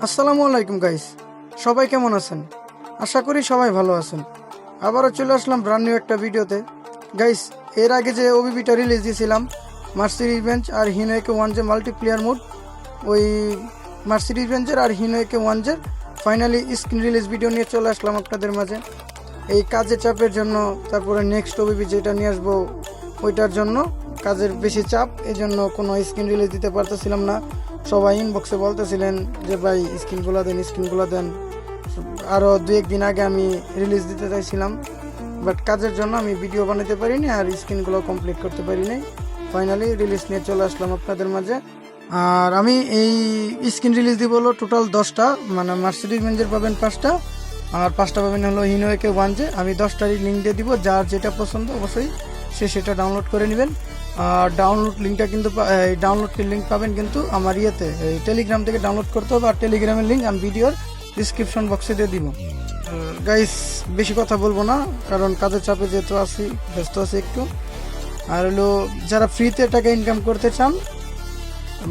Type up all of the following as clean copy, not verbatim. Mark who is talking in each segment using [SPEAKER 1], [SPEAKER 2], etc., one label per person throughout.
[SPEAKER 1] আসসালামু আলাইকুম গাইস, সবাই কেমন আছেন? আশা করি সবাই ভালো আছেন। আবারও চলে আসলাম ব্র্যান্ড নিউ একটা ভিডিওতে। গাইস, এর আগে যে ওবিবিটা রিলিজ দিয়েছিলাম মার্সিডিজ বেঞ্জ আর হিনোকে ওয়ান যে মাল্টিপ্লেয়ার মোড, ওই মার্সিডিজ বেঞ্জের আর হিনোকে ওয়ান জের ফাইনালি স্ক্রিন রিলিজ ভিডিও নিয়ে চলে আসলাম আপনাদের মাঝে। এই কাজের চাপের জন্য, তারপরে নেক্সট ওবিবি যেটা নিয়ে আসবো ওইটার জন্য কাজের বেশি চাপ, এই জন্য কোনো স্ক্রিন রিলিজ দিতে পারতেছিলাম না। সবাই ইনবক্সে বলতেছিলেন যে ভাই স্ক্রিনগুলো দেন। আরও দু একদিন আগে আমি রিলিজ দিতে চাইছিলাম, বাট কাজের জন্য আমি ভিডিও বানাতে পারিনি আর স্ক্রিনগুলো কমপ্লিট করতে পারিনি। ফাইনালি রিলিজ নিয়ে চলে আসলাম আপনাদের মাঝে। আর আমি এই স্ক্রিন রিলিজ দিব হলো টোটাল 10টা, মানে মার্সিডিজ বেঞ্জের পাবেন 5টা আর 5টা পাবেন হলো হিনোকে ওয়ান জে। আমি 10টারই লিঙ্ক দিয়ে দিব, যার যেটা পছন্দ অবশ্যই সে সেটা ডাউনলোড করে নেবেন। আর ডাউনলোড লিঙ্কটা কিন্তু ডাউনলোডের লিঙ্ক পাবেন কিন্তু আমার ইয়েতে, এই টেলিগ্রাম থেকে ডাউনলোড করতে হবে। আর টেলিগ্রামের লিঙ্ক আমি ভিডিওর ডিসক্রিপশন বক্সে দিয়ে দিব। গাইস, বেশি কথা বলবো না, কারণ কাজের চাপে যেহেতু আছি, ব্যস্ত আছি একটু। আর হলো যারা ফ্রিতে টাকা ইনকাম করতে চান,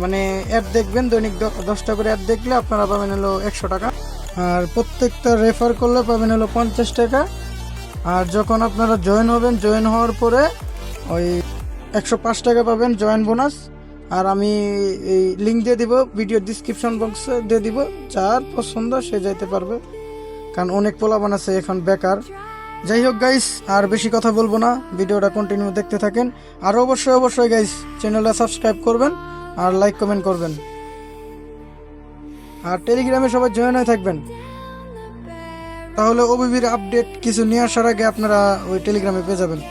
[SPEAKER 1] মানে অ্যাড দেখবেন, দৈনিক 10টা করে অ্যাড দেখলে আপনারা পাবেন হলো 100 টাকা। আর প্রত্যেকটা রেফার করলে পাবেন হলো 50 টাকা। আর যখন আপনারা জয়েন হবেন, জয়েন হওয়ার পরে ওই 105 টাকা পাবেন জয়েন বোনাস। আর আমি এই লিঙ্ক দিয়ে দিব, ভিডিও ডিসক্রিপশন বক্সে দিয়ে দিব, যার পছন্দ সে যাইতে পারবে, কারণ অনেক পোলাপান আছে এখন বেকার। যাই হোক গাইস, আর বেশি কথা বলবো না, ভিডিওটা কন্টিনিউ দেখতে থাকেন। আর অবশ্যই গাইস চ্যানেলটা সাবস্ক্রাইব করবেন আর লাইক কমেন্ট করবেন। আর টেলিগ্রামে সবাই জয়েন হয়ে থাকবেন, তাহলে ওবিবির আপডেট কিছু নিয়ে আসার আগে আপনারা ওই টেলিগ্রামে পেয়ে যাবেন।